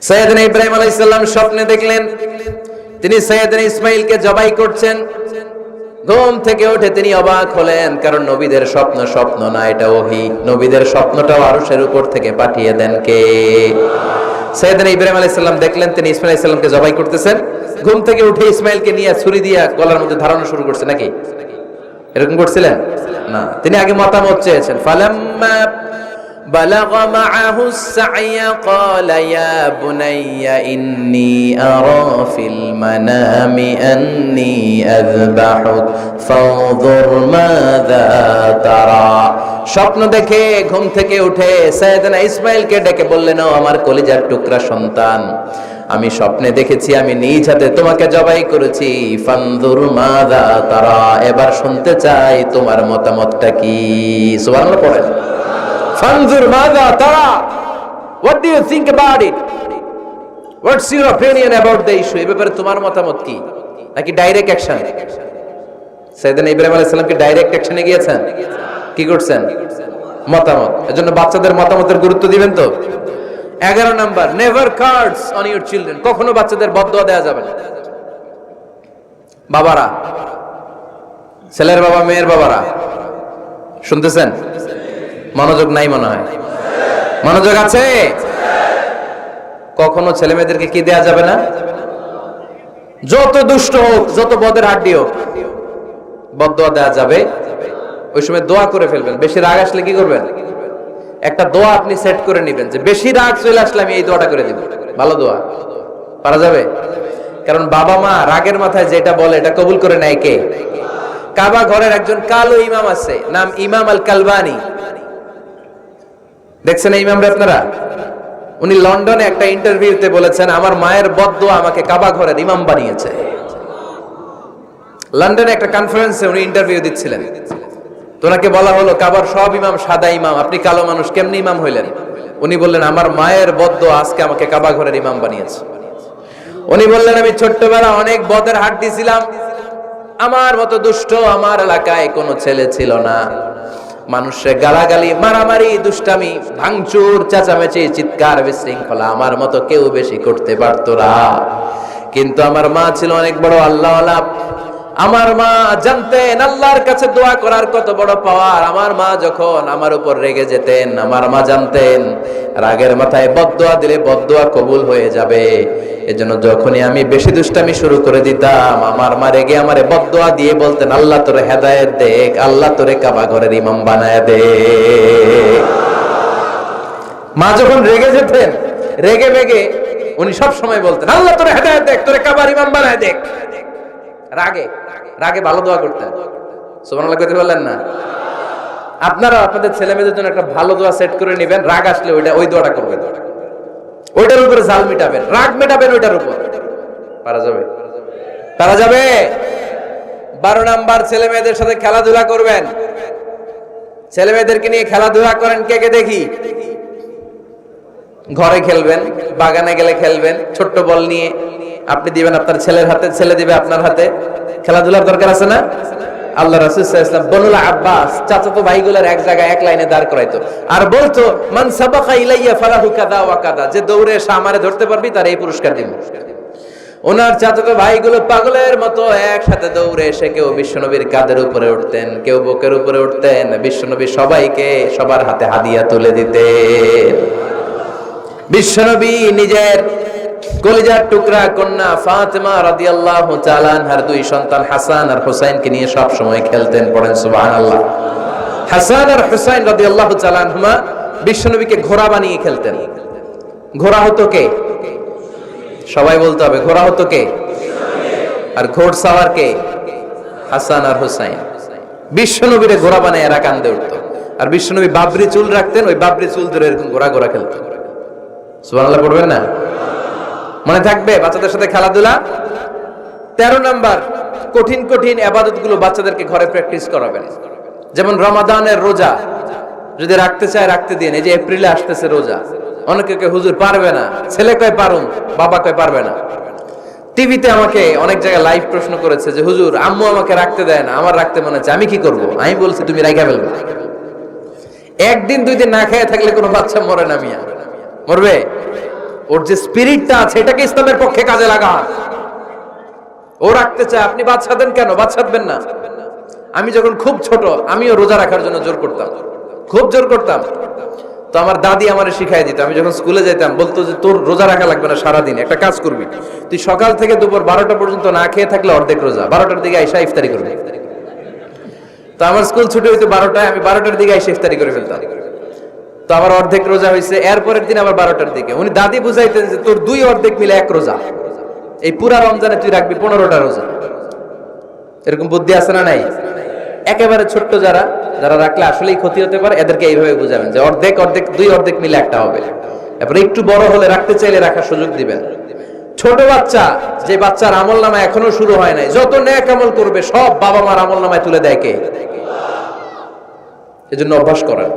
সাইয়েদনা ইব্রাহিম আলাইহিস সালাম স্বপ্নে দেখলেন তিনি সাইয়েদনা ইসমাঈলকে জবাই করছেন। ঘুম থেকে উঠে তিনি অবাক হলেন, কারণ নবীদের স্বপ্ন স্বপ্ন না, এটা ওহী। নবীদের স্বপ্নটাও আরশের উপর থেকে পাঠিয়ে দেন কে? সাইয়েদনা ইব্রাহিম আলাইহিস সালাম দেখলেন তিনি ইসমাঈল আলাইহিস সালামকে জবাই করতেছেন। ঘুম থেকে উঠে ইসমাঈলকে নিয়ে ছুরি দিয়ে গলার মধ্যে ধারানো শুরু করছে নাকি? এরকম করছিলেন না, তিনি আগে মতামত চেয়েছেন। ফালাম্মা بلغ معه السعي قال يا بني إني أرى في المنام أني أذبحك فانظر ماذا ترى। স্বপ্ন দেখে ঘুম থেকে উঠে সাইয়েদনা ইসমাঈলকে ডেকে বললেন, ও আমার কলিজার টুকরা সন্তান, আমি স্বপ্নে দেখেছি আমি নিজ হাতে তোমাকে জবাই করেছি। ফানজুর মাযা তারা, এবার শুনতে চাই তোমার মতামতটা কি। সুবহানাল্লাহ পড়েন। ফানজুর মাযা তারা, what do you think about it? What's your opinion about the issue? এই ব্যাপারে তোমার মতামত কি? নাকি ডাইরেক্ট অ্যাকশন? সাইয়েদনা ইব্রাহিম আলাইহিস সালাম কি ডাইরেক্ট অ্যাকশনে গিয়েছেন? কি করছেন? মতামত। এজন্য বাচ্চাদের মতামতের গুরুত্ব দিবেন তো। 11 number, never cards on your children. কখনো বাচ্চাদের বদদোয়া দেওয়া যাবে না। বাবারা, ছেলের বাবা মেয়ের বাবারা শুনতেছেন? মনোযোগ নাই মনে হয়। মনোযোগ আছে? কখনো ছেলে মেয়েদেরকে কি দেয়া যাবে না? যত দুষ্ট হোক, যত বদের হাড্ডি হোক, বদদোয়া দেয়া যাবে। ওই সময় দোয়া করে ফেলবেন। বেশি রাগ আসলে কি করবেন? একটা দোয়া আপনি সেট করে নেবেন যে বেশি রাগ চলে আসলে আমি এই দোয়াটা করে দিব। ভালো দোয়া পারা যাবে? কারণ বাবা মা রাগের মাথায় যেটা বলে এটা কবুল করে নেয় কে? কাবা ঘরের একজন কালো ইমাম আছে, নাম ইমাম আল কালবানি। দেখছেন এই ইমামরা আপনারা? উনি লন্ডনে একটা ইন্টারভিউতে বলেছেন, আমার মায়ের বদদোয়া আমাকে কাবা ঘরের ইমাম বানিয়েছে। লন্ডনে একটা কনফারেন্সে উনি ইন্টারভিউ দিচ্ছিলেন। তো ওনাকে বলা হলো, কাবার সব ইমাম সাদা ইমাম, আপনি কালো মানুষ, কেমনি ইমাম হইলেন? উনি বললেন, আমার মায়ের বদদোয়া আজকে আমাকে কাবা ঘরের ইমাম বানিয়েছে। উনি বললেন, আমি ছোট্টবেলা অনেক বদের হাড্ডি ছিলাম, আমার মতো দুষ্ট আমার এলাকায় কোনো ছেলে ছিল না। মানুষের গালাগালি, মারামারি, দুষ্টামি, ভাঙচুর, চেঁচামেচি, চিৎকার, বিশৃঙ্খলা আমার মতো কেউ বেশি করতে পারতো না। কিন্তু আমার মা ছিল অনেক বড় আল্লাহওয়ালা। আমার মা জানতেন আল্লাহর কাছে দোয়া করার কত বড় পাওয়ার। আমার মা যখন আমার উপর রেগে যেতেন, আমার মা জানতেন রাগের মাথায় বদদোয়া দিলে বদদোয়া কবুল হয়ে যাবে। এজন্য যখনই আমি বেশি দুষ্টামি শুরু করে দিতাম, আমার মা রেগে আমারে বদদোয়া দিয়ে বলতেন, আল্লাহ তোরে হেদায়েত দেখ, আল্লাহ তোরে কাবা ঘরের ইমাম বানায় দে। মা যখন রেগে যেতেন, রেগে বেগে উনি সব সময় বলতেন, আল্লাহ তোরে হেদায়েত দেখ, তোরে কাবার ইমাম বানায় দেখ। রাগে রাগে ভালো দোয়া করতেন। সুবহানাল্লাহ কইতে বললেন না? আপনারা আপনাদের ছেলে মেয়েদের জন্য একটা ভালো দোয়া সেট করে নেবেন। রাগ আসলে ওই দোয়াটা করবেন, ওইটার উপরে জাল মিটাবেন, রাগ মেটাবেন ওইটার উপর। পারা যাবে? পারা যাবে? 12 নাম্বার, ছেলে মেয়েদের সাথে খেলাধুলা করবেন। ছেলে মেয়েদেরকে নিয়ে খেলাধুলা করেন কে কে দেখি? ঘরে খেলবেন, বাগানে গেলে খেলবেন, ছোট্ট বল নিয়ে আপনি দিবেন আপনার ছেলের হাতে, ছেলে দিবে আপনার হাতে। খেলাধুলার দরকার আছে না? আল্লাহ রাসূল সাল্লাল্লাহু আলাইহি ওয়াসাল্লাম বনুল আব্বাস চাচাতো ভাইগুলোর এক জায়গায় এক লাইনে দাঁড় করাইতো আর বলতো, মান সাবাকা ইলাইয়া ফালাহু কাযা ওয়া কাযা, যে দৌড়ে এসে আমারে ধরতে পারবি তার এই পুরস্কার দিব। ওনার চাচাতো ভাইগুলো পাগলের মতো একসাথে দৌড়ে এসে কেউ বিশ্বনবীর কাঁধের উপরে উঠতেন, কেউ বুকের উপরে উঠতেন। বিশ্বনবী সবাইকে সবার হাতে হাদিয়া তুলে দিতেন। বিশ্বনবী নিজের কলিজার টুকরা কন্যা ফাতেমা রাদিয়াল্লাহু তাআলা আনহার 2 সন্তান হাসান আর হুসাইনকে নিয়ে সব সময় খেলতেন। পড়েন সুবহানাল্লাহ। হাসান আর হুসাইন রাদিয়াল্লাহু তাআলা আনহুমা বিশ্বনবীকে ঘোড়া বানিয়ে খেলতেন। ঘোড়া হতো কে? সবাই বলতে হবে, ঘোড়া হতো কে? আর ঘোড়সাওয়ার কে? হাসান আর হুসাইন। বিশ্বনবীরে ঘোড়া বানায় এরা কান্দে উঠতো। আর বিশ্বনবী বাবরি চুল রাখতেন, ওই বাবরি চুল ধরে এরকম ঘোড়া ঘোড়া খেলতেন। সুবহানাল্লাহ পড়বেন না? মনে থাকবে বাচ্চাদের সাথে খেলাধুলা। 13 নাম্বার, কঠিন কঠিন ইবাদতগুলো বাচ্চাদেরকে ঘরে প্র্যাকটিস করাবেন। যেমন রমাদানের রোজা যদি রাখতে চায় রাখতে দিন। এই যে এপ্রিলে আসতেছে রোজা, অনেকে কয় হুজুর পারবে না, ছেলে কয় পারুন, বাবা কয় পারবে না। টিভিতে আমাকে অনেক জায়গায় লাইভ প্রশ্ন করেছে যে হুজুর আম্মু আমাকে রাখতে দেয় না, আমার রাখতে মনে হচ্ছে, আমি কি করব? আমি বলছি তুমি রাইখা ফেলবে। একদিন 2 দিন না খেয়ে থাকলে কোনো বাচ্চা মরে না মিয়া, মরবে? ওর যে স্পিরিটটা আছে এটাকে ইসলামের পক্ষে কাজে লাগান। ও রাখতে চায়, আপনি বাদ সাধেন কেন? বাদ সাধবেন না। আমি যখন খুব ছোট, আমিও রোজা রাখার জন্য জোর করতাম, খুব জোর করতাম। তো আমার দাদি আমারে শিখাই দিত। আমি যখন স্কুলে যেতাম বলতো যে তোর রোজা রাখা লাগবে না, সারাদিন একটা কাজ করবি, তুই সকাল থেকে দুপুর 12টা পর্যন্ত না খেয়ে থাকলে অর্ধেক রোজা, 12টার দিকে আইসা ইফতারি করবি। তো আমার স্কুল ছুটি হইতো 12টায়, আমি 12টার দিকে আইসা ইফতারি করে ফেলতাম। তো আবার অর্ধেক রোজা হয়েছে, এরপরের দিন আবার 12টার দিকে। উনি দাদি বুঝাইতেন যে তোর 2 অর্ধেক মিলে 1 রোজা, এই পুরা রমজানে তুই রাখবি 15টা রোজা। এরকম বুদ্ধি আছে না নাই? একেবারে ছোট্ট যারা রাখলে আসলেই ক্ষতি হতে পারে, এদেরকে এইভাবে বুঝাবেন যে অর্ধেক 2 অর্ধেক মিলে একটা হবে। এরপরে একটু বড় হলে রাখতে চাইলে রাখার সুযোগ দিবেন। ছোট বাচ্চা, যে বাচ্চার আমল নামা এখনো শুরু হয় নাই, যত নেক আমল করবে সব বাবা মার আমল নামায় তুলে দেয় কে? এজন্য অভ্যাস করেন।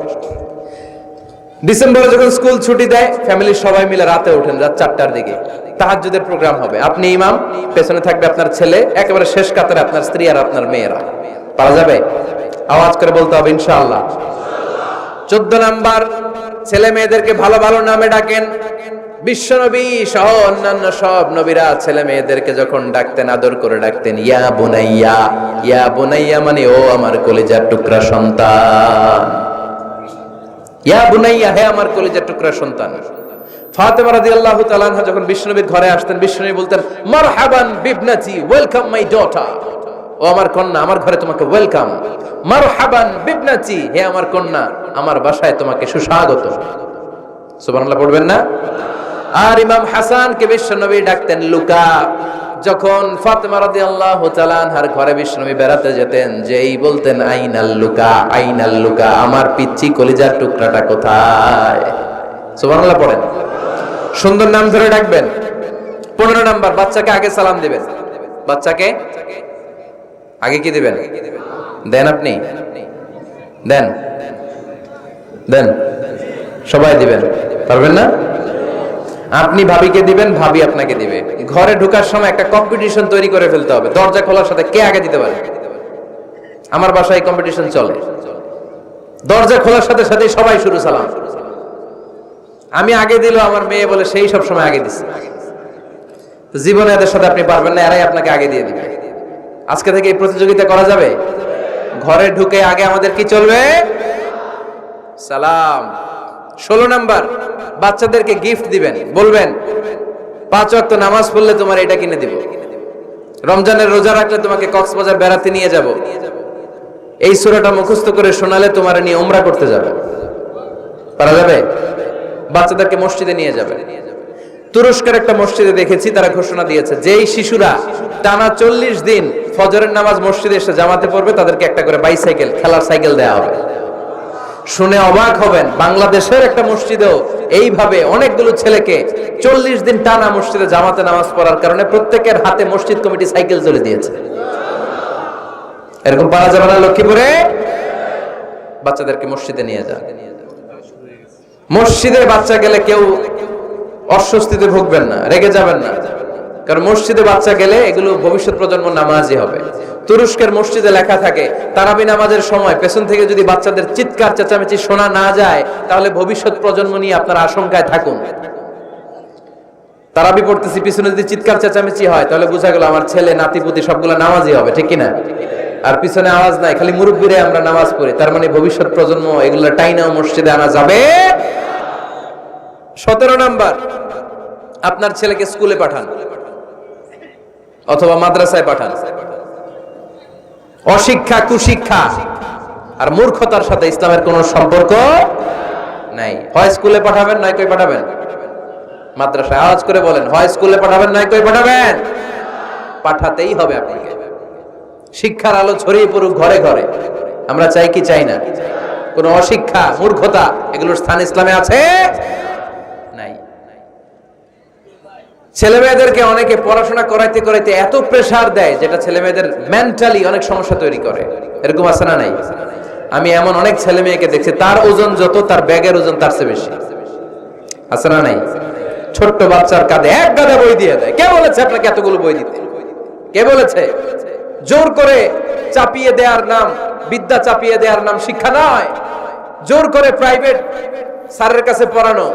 ডিসেম্বরে যখন স্কুল ছুটি দেয়, ফ্যামিলির সবাই মিলে রাতে ওঠেন, রাত 4টার দিকে তাহাজ্জুদের প্রোগ্রাম হবে। আপনি ইমাম, পেছনে থাকবে আপনার ছেলে, একেবারে শেষ কাতারে আপনার স্ত্রী আর আপনার মেয়েরা। পারা যাবে? আওয়াজ করে বলতে হবে ইনশাআল্লাহ। 14 নাম্বার, ছেলে মেয়েদেরকে ভালো ভালো নামে ডাকেন। বিশ্বনবী সহ অন্যান্য সব নবীরা ছেলে মেয়েদেরকে যখন ডাকতেন আদর করে ডাকতেন ইয়া বুনাইয়া। ইয়া বুনাইয়া মানে ও আমার কলিজার টুকরা সন্তান। ইয়া বুনাইয়া, হে আমার কলিজার টুকরা সন্তান। ফাতেমা রাদিয়াল্লাহু তাআলা আনহা যখন বিশ্বনবীর ঘরে আসতেন, বিশ্বনবী বলতেন মারহাবান বিবনাতি, ওয়েলকাম মাই ডটার। ও আমার কন্যা, আমার ঘরে তোমাকে ওয়েলকাম। মারহাবান বিবনাতি, হে আমার কন্যা, আমার বাসায় তোমাকে সুস্বাগত। সুবহানাল্লাহ পড়বেন না? আর ইমাম হাসানকে বিশ্বনবী ডাকতেন লুকা। যখন ফাতেমা রাদিয়াল্লাহু তাআলা আনহার ঘরে বিশ্বনবী বেড়াতে যেতেন, যেই বলতেন আইনাল লুকা, আইনাল লুকা, আমার পিচ্চি কলিজার টুকরাটা কোথায়? সুবহানাল্লাহ পড়েন। সুন্দর নাম ধরে ডাকবেন। 15 নাম্বার, বাচ্চাকে আগে সালাম দিবেন। বাচ্চাকে আগে কি দিবেন? দেন আপনি? দেন দেন, সবাই দিবেন, পারবেন না? আপনি ভাবিকে দিবেন, ভাবি আপনাকে দিবে। ঘরে ঢোকার সময় একটা কম্পিটিশন তৈরি করে ফেলতে হবে, দরজা খোলার সাথে কে আগে দিতে পারে। আমার বাসায় কম্পিটিশন চলে, দরজা খোলার সাথে সাথে সবাই শুরু সালাম। আমি আগে দিল, আমার মেয়ে বলে সেই সব সময় আগে দিচ্ছে। জীবনে এদের সাথে আপনি পারবেন না, এরাই আপনাকে আগে দিয়ে দিবে। আজকে থেকে এই প্রতিযোগিতা করা যাবে। ঘরে ঢুকে আগে আমাদের কি চলবে? সালাম। 16 নাম্বার, বাচ্চাদেরকে গিফট দিবেন। বলবেন 5 ওয়াক্ত নামাজ পড়লে তোমার এটা কিনে দিব, রমজানের রোজা রাখলে তোমাকে কক্সবাজার বেড়াতে নিয়ে যাব, এই সূরাটা মুখস্থ করে শোনালে তোমার নিয়ে উমরা করতে যাবে। পারা যাবে? বাচ্চাদেরকে মসজিদে নিয়ে যাবে। তুরস্কের একটা মসজিদে দেখেছি, তারা ঘোষণা দিয়েছে যেই শিশুরা টানা 40 দিন ফজরের নামাজ মসজিদে এসে জামাতে পড়বে, তাদেরকে একটা করে বাইসাইকেল, খেলার সাইকেল দেওয়া হবে। শুনে অবাক হবেন, বাংলাদেশের একটা মসজিদেও এইভাবে অনেকগুলো ছেলেকে 40 দিন টানা মসজিদে জামাতে নামাজ পড়ার কারণে প্রত্যেকের হাতে মসজিদ কমিটি সাইকেল তুলে দিয়েছে। এরকম পারা যাবে না? লক্ষ্মীপুরে বাচ্চাদেরকে মসজিদে নিয়ে যান। মসজিদে বাচ্চা গেলে কেউ অস্বস্তিতে ভুগবেন না, রেগে যাবেন না, কারণ মসজিদে বাচ্চা গেলে এগুলো ভবিষ্যৎ প্রজন্ম নামাজি হবে। তুরস্কের মসজিদে লেখা থাকে তারাবি নামাজের সময় পেছন থেকে যদি বাচ্চাদের চিৎকার চেঁচামেচি শোনা না যায়, তাহলে ভবিষ্যৎ প্রজন্ম নিয়ে আপনারা আশঙ্কায় থাকুন। তারাবি পড়তেছি, পিছনে যদি চিৎকার চেঁচামেচি হয়, তাহলে বোঝা গেল আমার ছেলে নাতিপুতি সবগুলো নামাজি হবে, ঠিক কিনা? আর পিছনে আওয়াজ নাই, খালি মুরব্বিরে আমরা নামাজ পড়ি, তার মানে ভবিষ্যৎ প্রজন্ম এগুলো টাইনাও মসজিদে আনা যাবে। 17 নাম্বার, আপনার ছেলেকে স্কুলে পাঠান অথবা মাদ্রাসায় পাঠান। অশিক্ষা, কুশিক্ষা আর মূর্খতার সাথে ইসলামের কোনো সম্পর্ক নাই। হয় স্কুলে পাঠাবেন, নয় কই পাঠাবেন মাদ্রাসায়। আওয়াজ করে বলেন, হয় স্কুলে পাঠাবেন, নয় কই পাঠাবেন। পাঠাতেই হবে আপনাকে। শিক্ষার আলো ছড়িয়ে পড়ুক ঘরে ঘরে, আমরা চাই কি চাই না? কোন অশিক্ষা, মূর্খতা এগুলোর স্থান ইসলামে আছে? নাই। ছেলে মেয়েদেরকে অনেকে পড়াশোনা করাইতে করাইতে এত প্রেসার দেয়, যেটা ছেলে মেয়েদের মেন্টালি অনেক সমস্যা তৈরি করে। এরকম আছে না নাই? আমি এমন অনেক ছেলে মেয়েকে দেখছি, তার ওজন যত, তার ব্যাগের ওজন তার চেয়ে বেশি। আছে না নাই? ছোট্ট বাচ্চার কাঁধে 1 গাদা বই দিয়ে দেয়। কে বলেছে আপনাকে এতগুলো বই দিতে? কে বলেছে? জোর করে চাপিয়ে দেওয়ার নাম বিদ্যা, চাপিয়ে দেওয়ার নাম শিক্ষা নয়। জোর করে প্রাইভেট স্যারের কাছে পড়ানো,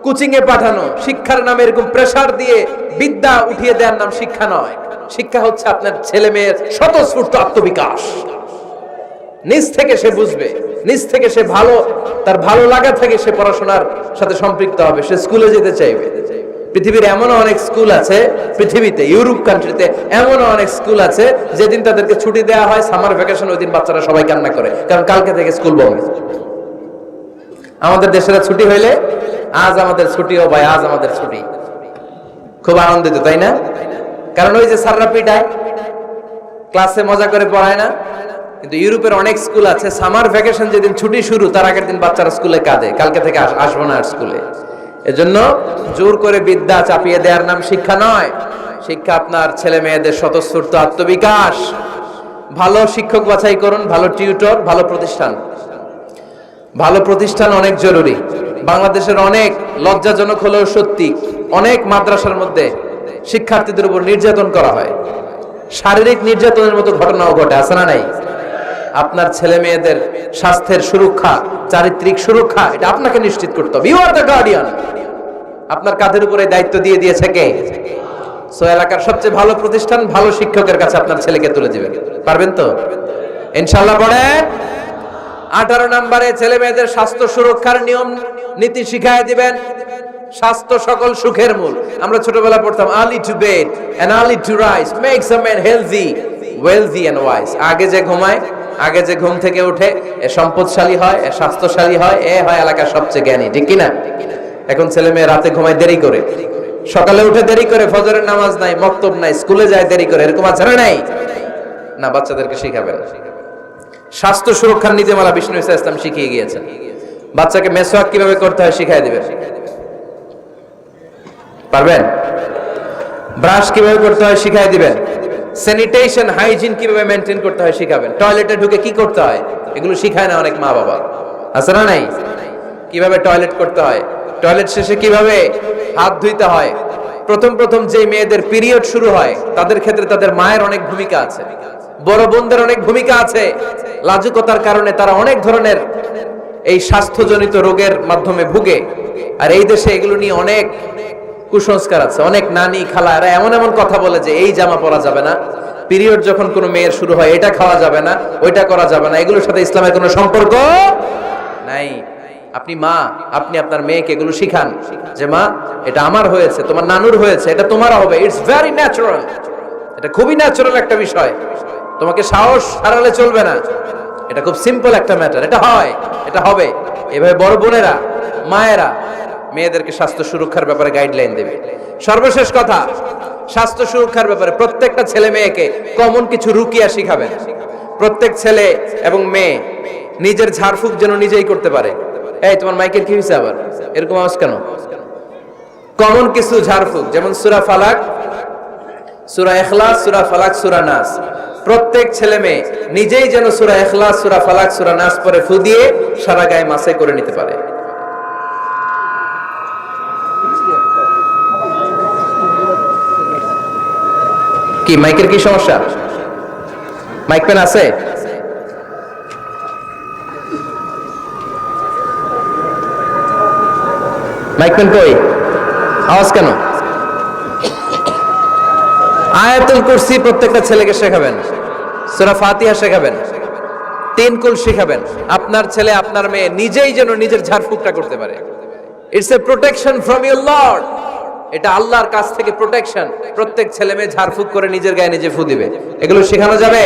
কোচিং এ পাঠানো, শিক্ষার নামে এরকম প্রেসার দিয়ে বিদ্যা উঠিয়ে দেওয়ার নাম শিক্ষা নয়। শিক্ষা হচ্ছে আপনার ছেলে মেয়ের স্বতঃস্ফূর্ত আত্মবিকাশ। নিজ থেকে সে বুঝবে, নিজ থেকে সে তার ভালো লাগা থেকে সে পড়াশোনার সাথে সম্পৃক্ত হবে, সে স্কুলে যেতে চাইবে। পৃথিবীর এমনও অনেক স্কুল আছে, পৃথিবীতে ইউরোপ কান্ট্রিতে এমনও অনেক স্কুল আছে যেদিন তাদেরকে ছুটি দেওয়া হয় সামার ভ্যাকেশন, ওই দিন বাচ্চারা সবাই কান্না করে, কারণ কালকে থেকে স্কুল বন্ধ। আমাদের দেশের ছুটি হইলে আজ আমাদের ছুটি, ও ভাই আজ আমাদের ছুটি, খুব আনন্দিত, তাই না? কারণ ওই যে স্যাররা পিটায়, ক্লাসে মজা করে পড়ায় না। কিন্তু ইউরোপের অনেক স্কুল আছে সামার ভ্যাকেশন যেদিন ছুটি শুরু তার আগের দিন বাচ্চারা স্কুলে কাঁদে, কালকে থেকে আসবো না আর স্কুলে। এজন্য জোর করে বিদ্যা চাপিয়ে দেওয়ার নাম শিক্ষা নয়। শিক্ষা আপনার ছেলে মেয়েদের স্বতঃস্ফূর্ত আত্মবিকাশ। ভালো শিক্ষক বাছাই করুন, ভালো টিউটর, ভালো প্রতিষ্ঠান। ভালো প্রতিষ্ঠান অনেক জরুরি। বাংলাদেশের অনেক লজ্জাজনক হলেও সত্যি, অনেক মাদ্রাসার মধ্যে শিক্ষার্থীদের উপর নির্যাতন করা হয়, শারীরিক নির্যাতনের মতো ঘটনাও ঘটে, আছে না নাই? আপনার ছেলে মেয়েদের স্বাস্থ্যের সুরক্ষা, চারিত্রিক সুরক্ষা, এটা আপনাকে নিশ্চিত করতে হবে। You are the guardian. আপনার কাঁধের উপরে দায়িত্ব দিয়ে দিয়েছে কে? সো এলাকার সবচেয়ে ভালো প্রতিষ্ঠান, ভালো শিক্ষকের কাছে আপনার ছেলেকে তুলে দিবেন। পারবেন তো ইনশাআল্লাহ? পড়েন। 18 নম্বরে ছেলে মেয়েদের স্বাস্থ্য সুরক্ষার নিয়ম নীতি শিখায় দিবেন। স্বাস্থ্য সকল সুখের মূল। আমরা ছোটবেলা পড়তাম early to bed and early to rise makes a man healthy, wealthy and wise. আগে যে ঘুমায়, আগে যে ঘুম থেকে উঠে, এ সম্পদশালী হয়, এ স্বাস্থ্যশালী হয়, এ হয় এলাকার সবচেয়ে জ্ঞানী, ঠিক কিনা? এখন ছেলে মেয়ে রাতে ঘুমায় দেরি করে, সকালে উঠে দেরি করে, ফজরের নামাজ নাই, মক্তব নাই, স্কুলে যায় দেরি করে, এরকম আছে না নাই? না, বাচ্চাদেরকে শিখাবেন। স্বাস্থ্য সুরক্ষার নীতিমালা বিষ্ণু ইসা ইসলাম শিখিয়ে গিয়েছেন। বাচ্চাকে মেসওয়াক কিভাবে করতে হয় শিখাই দিবেন। পারবেন? ব্রাশ কিভাবে করতে হয় শিখাই দিবেন। স্যানিটেশন, হাইজিন কিভাবে মেনটেন করতে হয় শিখাবেন। টয়লেটে ঢুকে কি করতে হয় এগুলো শিখায় না অনেক মা বাবা, আছে না নাই? কিভাবে টয়লেট করতে হয়, টয়লেট শেষে কিভাবে হাত ধুইতে হয়। প্রথম যে মেয়েদের পিরিয়ড শুরু হয় তাদের ক্ষেত্রে তাদের মায়ের অনেক ভূমিকা আছে, বড় বোনদের অনেক ভূমিকা আছে। লাজুকতার কারণে তারা অনেক ধরনের এই স্বাস্থ্যজনিত রোগের মাধ্যমে ভুগে। আর এই দেশে এগুলো নিয়ে অনেক কুসংস্কার আছে। অনেক নানি খালা এরা এমন এমন কথা বলে যে এই জামা পরা যাবে না, পিরিয়ড যখন কোনো মেয়ের শুরু হয় এটা খাওয়া যাবে না, ওইটা করা যাবে না। এগুলোর সাথে ইসলামের কোনো সম্পর্ক নাই। আপনি মা, আপনি আপনার মেয়েকে এগুলো শিখান যে মা এটা আমার হয়েছে, তোমার নানুর হয়েছে, এটা তোমার হবে। ইটস ভেরি ন্যাচারাল, এটা খুবই ন্যাচারাল একটা বিষয়, তোমাকে সাহস হারালে চলবে না। এটা খুব সিম্পল একটা ম্যাটার, এটা হয়, এটা হবে। এভাবে বড় বোনেরা, মায়েরা মেয়েদেরকে স্বাস্থ্য সুরক্ষার ব্যাপারে গাইডলাইন দেবে। সর্বশেষ কথা, স্বাস্থ্য সুরক্ষার ব্যাপারে প্রত্যেকটা ছেলে মেয়েকে কমন কিছু রুকিয়া শিখাবেন। প্রত্যেক ছেলে এবং মেয়ে নিজের ঝাড়ফুঁক যেন নিজেই করতে পারে। এই তোমার মাইকের কি হয়েছে আবার, এরকম আওয়াজ কেন? কমন কিছু ঝাড়ফুঁক, যেমন সূরা ফালাক, সূরা ইখলাস, সূরা ফালাক, সূরা নাস। প্রত্যেক ছেলে মেয়ে নিজেই যেন সূরা ইখলাস, সূরা ফালাক, সূরা নাস পরে ফু দিয়ে সারা গায়ে মাসাই করে নিতে পারে। কি মাইকের কি সমস্যা? মাইক পেন আছে? মাইক পেন কই? আওয়াজ কেন? আয়াতুল কুরসি প্রত্যেকটা ছেলেকে শেখাবেন, সূরা ফাতিহা শেখাবেন, 3 কুল শেখাবেন। আপনার ছেলে আপনার মেয়ে নিজেই যেন নিজের ঝাড়ফুঁকটা করতে পারে। It's a protection from your Lord. এটা আল্লাহর কাছ থেকে প্রোটেকশন। প্রত্যেক ছেলে মেয়ে ঝাড়ফুঁক করে নিজের গায়ে নিজে ফু দিবে, এগুলো শেখানো যাবে।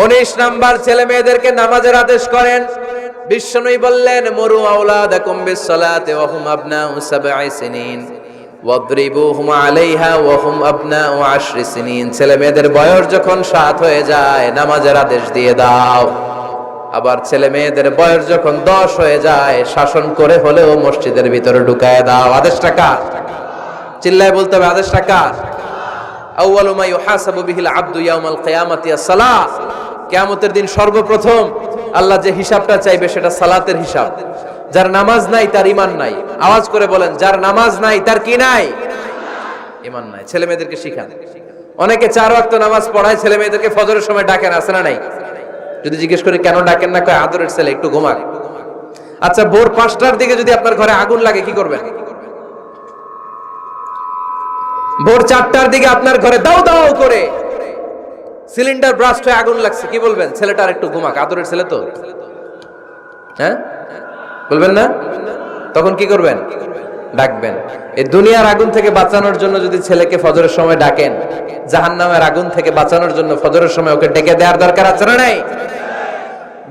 19 নাম্বার, ছেলে মেয়েদেরকে নামাজের আদেশ করেন। বিশ্বনবী বললেন মুরু আওলাদাকুম বিসসালাতি ওয়া হুম আবনাউ 7 সিনিন ওয়াদরিবুহুম আলাইহা ওয়া হুম আবনাউ 10 সিনিন। ছেলে মেয়েদের বয়স যখন 7 হয়ে যায় নামাজের আদেশ দিয়ে দাও। আবার ছেলে মেয়েদের বয়স যখন 10 হয়ে যায় শাসন করে হলেও মসজিদের ভিতরে ঢুকায় দাও। আদেশটা কার? চিল্লায় বলতে হবে, আদেশটা কার? আউয়ালু মা ইউহাসাবু বিহিল আবদু ইয়াউমাল কিয়ামাতি আস-সালাহ। কিয়ামতের দিন সর্বপ্রথম আল্লাহ যে হিসাবটা চাইবে সেটা সালাতের হিসাব। যার নামাজ নাই তার ঈমান নাই। আওয়াজ করে বলেন, যার নামাজ নাই তার কি নাই? ঈমান নাই। ছেলে মেয়েদেরকে শিখান। অনেকে 4 ওয়াক্ত নামাজ পড়ায়, ছেলে মেয়েদেরকে ফজরের সময় ডাকেন, আছে না নাই? যদি জিজ্ঞেস করি কেন ডাকেন না, কয় আদরের ছেলে একটু ঘুমাক। আচ্ছা, ভোর 5টার দিকে যদি আপনার ঘরে আগুন লাগে কি করবেন? ভোর 4টার দিকে আপনার ঘরে দাও দাও করে সিলিন্ডার ব্রাস্ট হয়ে আগুন লাগছে, কি বলবেন? ছেলেটা আর একটু ঘুমাক, আদরের ছেলে তো, হ্যাঁ বলবেন না? তখন কি করবেন? ডাকবেন। এই দুনিয়ার আগুন থেকে বাঁচানোর জন্য যদি ছেলেকে ফজরের সময় ডাকেন, জাহান্নামের আগুন থেকে বাঁচানোর জন্য ফজরের সময় ওকে ডেকে দেওয়ার দরকার আছে না নাই?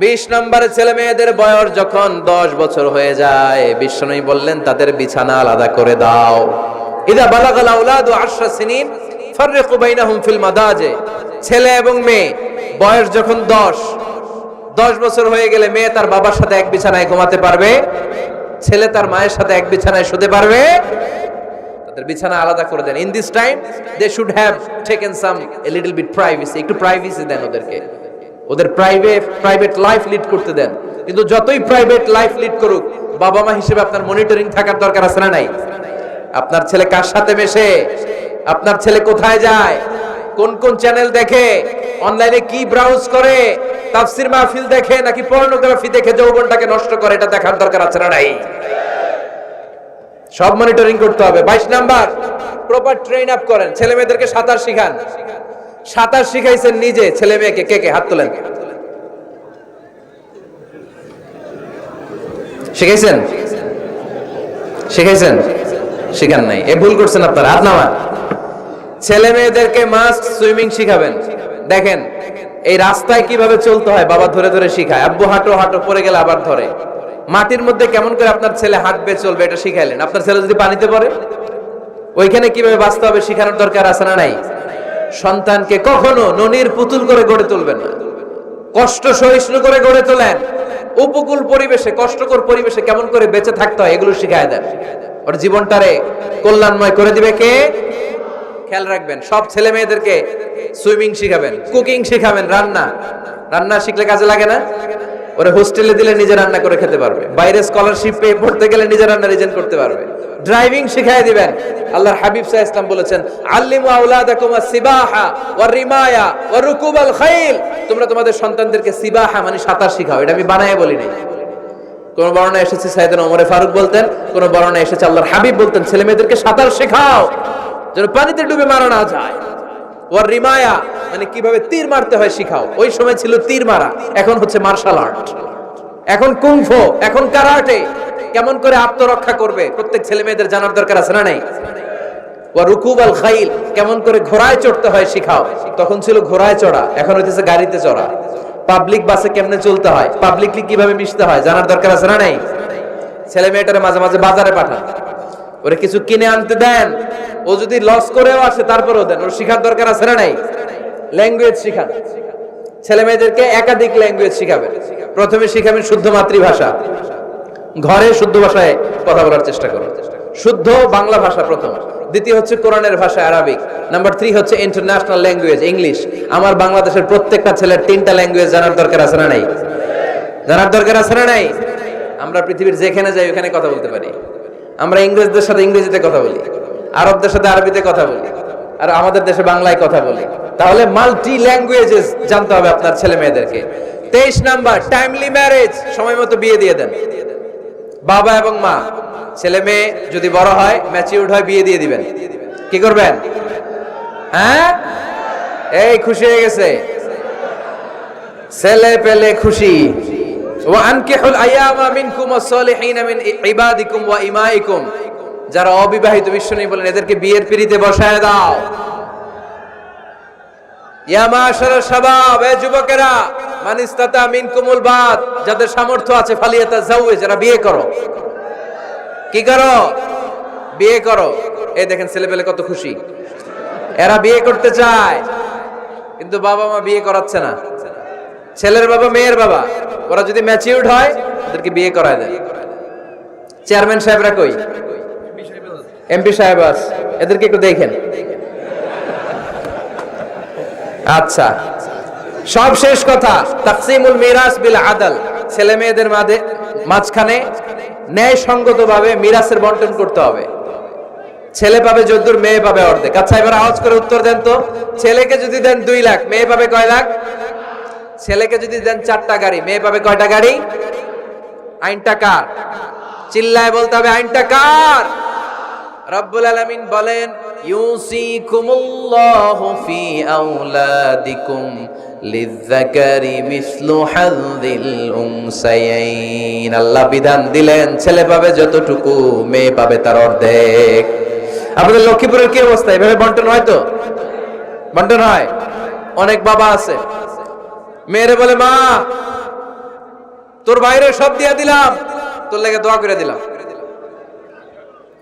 20 নম্বরে ছেলে মেয়েদের বয়স যখন 10 বছর হয়ে যায়, বিশ্বনবী বললেন তাদের বিছানা আলাদা করে দাও। ইদা বালাগাল আওলাদু 10 সিনিন ফাররিকু বাইনাহুম ফিল মাদাজি। ছেলে এবং মেয়ে বয়স যখন 10 বছর হয়ে গেলে মেয়ে তার বাবার সাথে এক বিছানায় ঘুমাতে পারবে, ছেলে তার মায়ের সাথে এক বিছানায় শুতে পারবে। তাদের বিছানা আলাদা করে দেন। In this time they should have taken some a little bit privacy. একটু প্রাইভেসি দেন ওদেরকে, ওদের প্রাইভেট লাইফ লিড করতে দেন। কিন্তু যতই প্রাইভেট লাইফ লিড করুক, বাবা মা হিসেবে আপনার মনিটরিং থাকার দরকার আছে না নাই? আপনার ছেলে কার সাথে মেশে, আপনার ছেলে কোথায় যায়, কোন কোন চ্যানেল দেখে, অনলাইনে কি ব্রাউজ করে, তাফসির মাহফিল দেখে নাকি পর্নোগ্রাফি দেখে যৌবনটাকে নষ্ট করে, এটা দেখার দরকার আছে না নাই? সব মনিটরিং করতে হবে। 22 নাম্বার, প্রপার ট্রেন আপ করেন। ছেলে মেয়েদেরকে সাঁতার শিখান। সাঁতার শিখাইছেন নিজে ছেলে মেয়েকে? কে কে হাত তোলেন? শিখাইছেন? শিখাইছেন? শিখান নাই, এ ভুল করছেন আপনারা। হাত নামান। ছেলে মেয়েদেরকে মাস্ট সুইমিং শিখাবেন। দেখেন এই রাস্তায় কিভাবে চলতে হয় বাবা ধরে ধরে শিখায়। আব্বু হাঁটো হাঁটো, পড়ে গেলে আবার ধরে। মাটির মধ্যে কেমন করে আপনার ছেলে হাঁটবে চলবে এটা শিখাইলেন। আপনার ছেলে যদি পানিতে পড়ে, ওইখানে কিভাবে বাঁচতে হবে শিখানোর দরকার আছে না নাই? সন্তানকে কখনো ননির পুতুল করে গড়ে তুলবেন না, কষ্ট সহিষ্ণু করে গড়ে তোলেন। উপকূল পরিবেশে, কষ্টকর পরিবেশে কেমন করে বেঁচে থাকতে হয় এগুলো শিখায় দেন। ওর জীবনটারে কল্যাণময় করে দিবে কে? খেয়াল রাখবেন। সব ছেলে মেয়েদেরকে সুইমিং শিখাবেন, কুকিং শিখাবেন, রান্না শিখলে কাজে লাগে না? ওরে হোস্টেলে দিলে নিজে রান্না করে খেতে পারবে, বাইরে স্কলারশিপ পেয়ে পড়তে গেলে নিজে রান্না রিজেন করতে পারবে। ড্রাইভিং শিখাই দিবেন। আল্লাহর হাবিব সাল্লাল্লাহু আলাইহি ওয়াসাল্লাম বলেছেন, আল্লিমু আওলাদাকুম আস-সিবাহা ওয়ার রিমায়া ওয়া রুকুবাল খাইল। তোমরা তোমাদের সন্তানদেরকে সিবাহা মানে সাঁতার শিখাও। এটা আমি বানায়ে বলি নাই। কোন বর্ণনায় এসেছে সাইয়েদনা ওমর ফারুক বলতেন, কোন বর্ণনায় এসেছে আল্লাহর হাবিব বলতেন, ছেলে মেয়েদেরকে সাঁতার শেখাও যেন পানিতে ডুবে মারা না যায়। ওয়ার রিমায়া মানে কিভাবে তীর মারতে হয় শিখাও। ওই সময় ছিল তীর মারা, এখন হচ্ছে মার্শাল আর্ট, এখন কুংফু, এখন কারাটে। কেমন করে আত্মরক্ষা করবে প্রত্যেক ছেলে মেয়েদের জানার দরকার আছে না নাই? ওয়া রুকুবাল খাইল, কেমন করে ঘোড়ায় চড়তে হয় শিখাও। তখন ছিল ঘোড়ায় চড়া, এখন হইতেছে গাড়িতে চড়া। পাবলিক বাসে কেমনে চলতে হয়, পাবলিকলি কিভাবে মিশতে হয় জানার দরকার আছে না নাই? ছেলে মেয়েটারে মাঝে মাঝে বাজারে পাঠান, ওরে কিছু কিনে আনতে দেন। ও যদি লস করেও আসে তারপরেও দেন, ওর শিখার দরকার আছে না নাই? ল্যাঙ্গুয়েজ শিখান। ছেলে মেয়েদেরকে একাধিক ল্যাঙ্গুয়েজ শিখাবেন। প্রথমে শিখাবেন শুদ্ধ মাতৃভাষা, ঘরে শুদ্ধ ভাষায় কথা বলার চেষ্টা করুন। শুদ্ধ বাংলা ভাষা প্রথম। দ্বিতীয় হচ্ছে কোরআনের ভাষা আরবিক। নাম্বার 3 হচ্ছে ইন্টারন্যাশনাল ল্যাঙ্গুয়েজ ইংলিশ। আমার বাংলাদেশের প্রত্যেকটা ছেলের 3টা ল্যাঙ্গুয়েজ জানার দরকার আছে না নাই? জানার দরকার আছে না নাই? আমরা পৃথিবীর যেখানে যাই ওখানে কথা বলতে পারি। আমরা ইংরেজদের সাথে ইংরেজিতে কথা বলি, আরবদের সাথে আরবিতে কথা বলি, আর আমাদের দেশে বাংলায় কথা বলি। তাহলে মাল্টি ল্যাঙ্গুয়েজেস জানতে হবে আপনার ছেলে মেয়েদেরকে। 23 নাম্বার, টাইমলি ম্যারেজ, সময় মতো বিয়ে দিয়ে দেন। বাবা এবং মা, ছেলে মেয়ে যদি বড় হয়, ম্যাচিউরড হয়, বিয়ে দিয়ে দিবেন। কি করবেন? হ্যাঁ, এই খুশি হয়ে গেছে, ছেলে পেলে খুশি। ওয়া আনকিহুল আয়ামা মিনকুম ওয়াস-সালিহিনা মিন ইবাদিকুম ওয়া ইমাইকুম। যারা অবিবাহিত, বিশ্বনবী বলেন এদেরকে বিয়ের পিঁড়িতে বসায় দাও। ইয়া মাশারাশ শাবাব, এ যুবকেরা, মান ইসতাতা মিনকুমুল বাত, যাদের সামর্থ্য আছে ফালিয়াতাজাওয়াজ, যারা বিয়ে করো। কি করো? বিয়ে করো। এই দেখেন ছেলে পেলে কত খুশি, এরা বিয়ে করতে চায় কিন্তু বাবা মা বিয়ে করাচ্ছে না। ছেলের বাবা মেয়ের বাবা, ওরা যদি ম্যাচিউরড হয় ওদেরকে বিয়ে করায় দেয়। চেয়ারম্যান সাহেবরা কই? এমপি সাহেব আস, এদেরকে একটু দেখেন। আচ্ছা, সব শেষ কথা, তাকসিমুল মিরাস বিল আদল। ছেলে মেয়েদের মাঝখানে ন্যায় সঙ্গত ভাবে মিরাসের বন্টন করতে হবে। ছেলে পাবে যদ্দুর, মেয়ে পাবে অর্ধেক। আচ্ছা এবার আওয়াজ করে উত্তর দেন তো, ছেলেকে যদি দেন 2 লাখ, মেয়ে পাবে কয় লাখ? ছেলেকে যদি দেন 4টা গাড়ি, মেয়ে পাবে কয়টা গাড়ি? আইনটা কার? চিল্লায় বলতে হবে, আইনটা কার? রব্বুল আলামিন বলেন, ইউসিকুমুল্লাহু ফি আওলাদিকুম লিযযাকারি মিসলু হাযযিল উনসায়াইন। আল্লাহ বিধান দিলেন, ছেলে পাবে যতটুকু, মেয়ে পাবে তার অর্ধেক। আমাদের লক্ষ্মীপুরের কি অবস্থা? এভাবে বন্টন হয় তো? বন্টন হয়? অনেক বাবা আছে, মেয়েরে বলে, মা তোর বাইরে সব দিয়া দিলাম, তোর লেগে দোয়া করে দিলাম।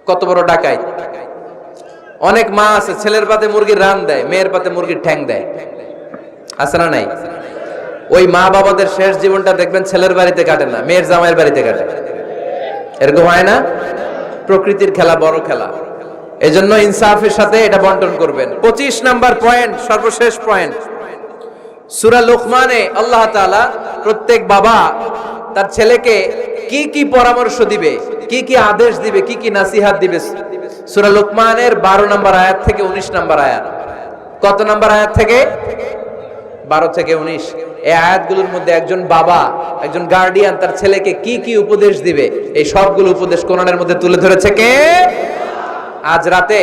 কত বড় ডাকাই! অনেক মা আছে, ছেলের পাতে মুরগির রান দেয়, মেয়ের পাতে মুরগির ঠ্যাং দেয়। আছে না নাই? ওই মা বাবাদের শেষ জীবনটা দেখবেন ছেলের বাড়িতে কাটে না, মেয়ের জামাইয়ের বাড়িতে কাটে। এরকম হয় না? প্রকৃতির খেলা বড় খেলা, এজন্য ইনসাফের সাথে এটা বন্টন করবেন। 25 নাম্বার পয়েন্ট, সর্বশেষ পয়েন্ট, সূরা লুকমানে আল্লাহ তাআলা প্রত্যেক বাবা তার ছেলেকে কি কি পরামর্শ দিবে, কি কি আদেশ দিবে, কি কি নাসিহাত দিবে, সূরা লুকমানের 12 নম্বর আয়াত থেকে 19 নম্বর আয়াত। কত নম্বর আয়াত থেকে? 12 থেকে 19। এই আয়াতগুলোর মধ্যে একজন বাবা, একজন গার্ডিয়ান তার ছেলেকে কি কি উপদেশ দিবে, এই সবগুলো উপদেশ কোরআনের মধ্যে তুলে ধরেছে কে? আজ রাতে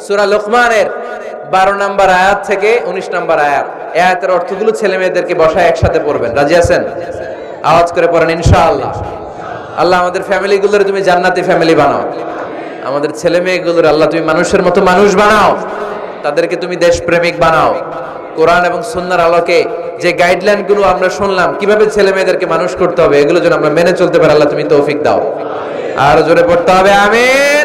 সূরা লুকমানের 12 নম্বর আয়াত থেকে 19 নম্বর আয়াত, এই আয়াতের অর্থগুলো ছেলে মেয়েদেরকে বসায় একসাথে পড়বেন। রাজি আছেন? আওয়াজ করে পড়েন ইনশাআল্লাহ। আল্লাহ আমাদের ফ্যামিলিগুলোর তুমি জান্নাতি ফ্যামিলি বানাও, আমাদের ছেলে মেয়েগুলোর আল্লাহ তুমি মানুষের মতো মানুষ বানাও, তাদেরকে তুমি দেশপ্রেমিক বানাও। কোরআন এবং সুন্নাহর আলোকে যে গাইডলাইন গুলো আমরা শুনলাম, কিভাবে ছেলে মেয়েদেরকে মানুষ করতে হবে, এগুলো যেন আমরা মেনে চলতে পারি, আল্লাহ তুমি তৌফিক দাও। আর জোরে পড়তে হবে আমিন।